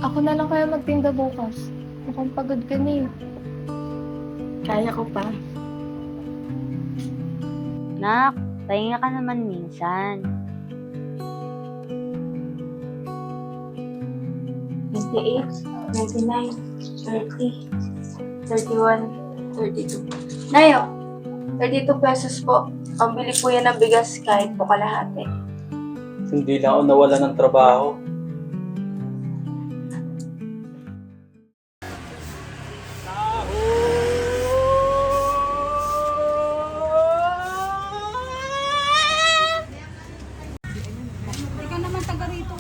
Ako na lang kaya magtinda bukas. Mukhang pagod ka na eh. Kaya ko pa. Nak, pahinga ka naman minsan. 28, 29, 30, 31, 32. Nayo, 32 pesos po. Pambili po yan ng bigas kahit po kalahati. Hindi na ako nawala ng trabaho. Ikaw naman taga rito.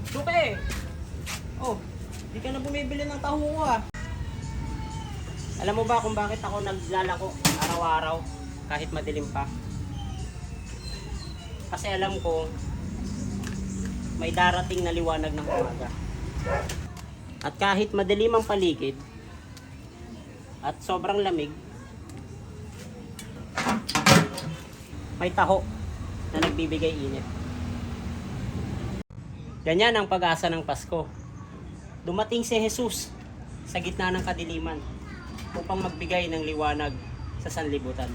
Suke! Oh, di ka na bumibili ng taho ko ah. Alam mo ba kung bakit ako naglalako araw-araw kahit madilim pa? Kasi alam ko may darating na liwanag ng umaga. At kahit madilim ang paligid at sobrang lamig, may taho na nagbibigay init. Ganyan ang pag-asa ng Pasko. Dumating si Jesus sa gitna ng kadiliman upang magbigay ng liwanag sa sanlibutan.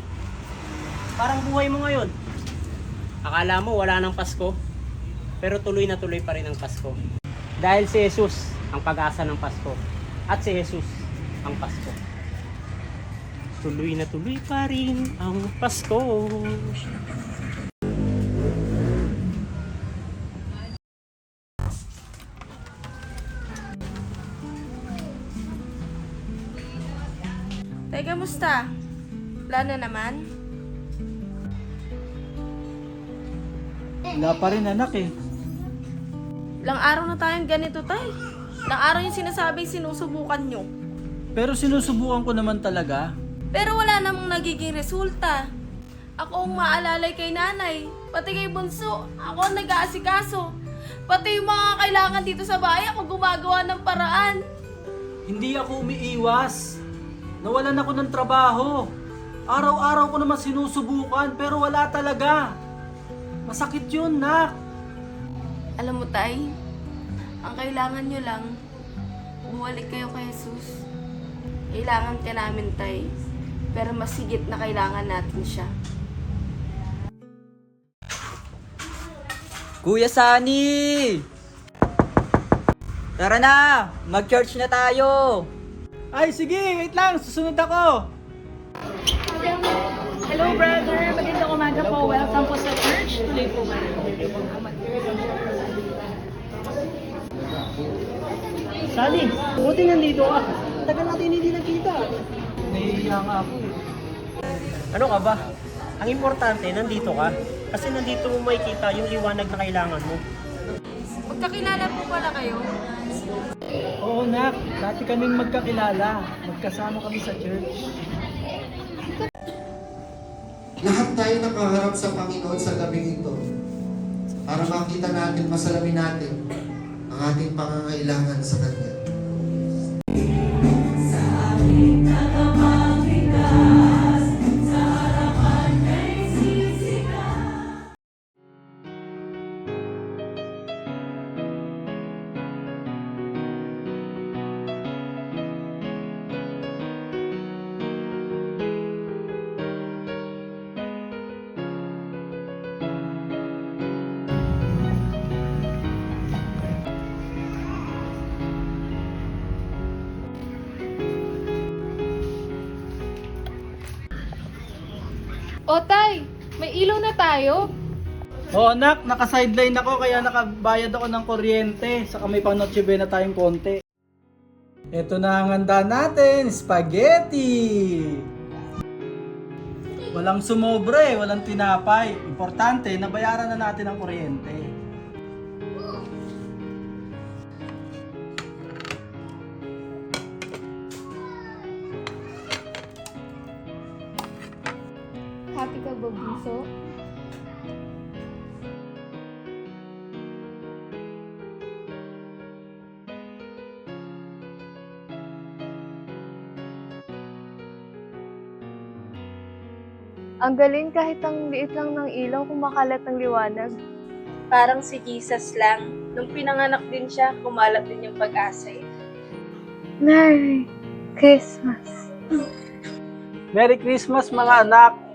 Parang buhay mo ngayon. Akala mo wala ng Pasko, pero tuloy na tuloy pa rin ang Pasko. Dahil si Jesus ang pag-asa ng Pasko at si Jesus ang Pasko. Tuloy na tuloy pa rin ang Pasko. Tay, kamusta? Plano naman? Wala pa rin anak eh. Ilang araw na tayong ganito, tay. Ilang araw yung sinasabing sinusubukan nyo. Pero sinusubukan ko naman talaga. Pero wala namang nagiging resulta. Ako ang maalalay kay nanay. Pati kay bunso. Ako ang nag-aasikaso. Pati yung mga kailangan dito sa bahay, ako gumagawa ng paraan. Hindi ako umiiwas. Nawalan ako ng trabaho. Araw-araw ko naman sinusubukan pero wala talaga. Masakit yun, nak. Alam mo, tay, ang kailangan nyo lang, bumalik kayo kay Jesus. Kailangan ka namin, tay. Pero mas higit na kailangan natin siya. Kuya Sunny! Tara na! Mag-church na tayo! Ay, sige, wait lang. Susunod ako. Hello brother, magandang umaga po. Welcome po sa church. Tuloy po ba? Sally, buti nandito ka. Tagal natin hindi nakita. Nahihiya nga ako eh. Ano ka ba? Ang importante, nandito ka. Kasi nandito mo makikita yung liwanag na kailangan mo. Magkakilala po pala kayo. Oo, nak. Dati kaming magkakilala. Magkasama kami sa church. Lahat tayo nakaharap sa Panginoon sa gabi ito para makita natin, masalamin natin ang ating pangangailangan sa Kanya. O tay, may ilaw na tayo. Oo, nak. Naka-sideline ako kaya nakabayad ako ng kuryente. Saka may pang Noche Buena tayong konti. Ito na ang handa natin. Spaghetti! Walang sumobre, walang tinapay. Importante, nabayaran na natin ang kuryente. Happy ka ba, bunso? Ang galing kahit ang liit lang ng ilaw, kumakalat ng liwanag. Parang si Jesus lang. Nung pinanganak din siya, kumalat din yung pag-asa eh. Merry Christmas. Merry Christmas mga anak!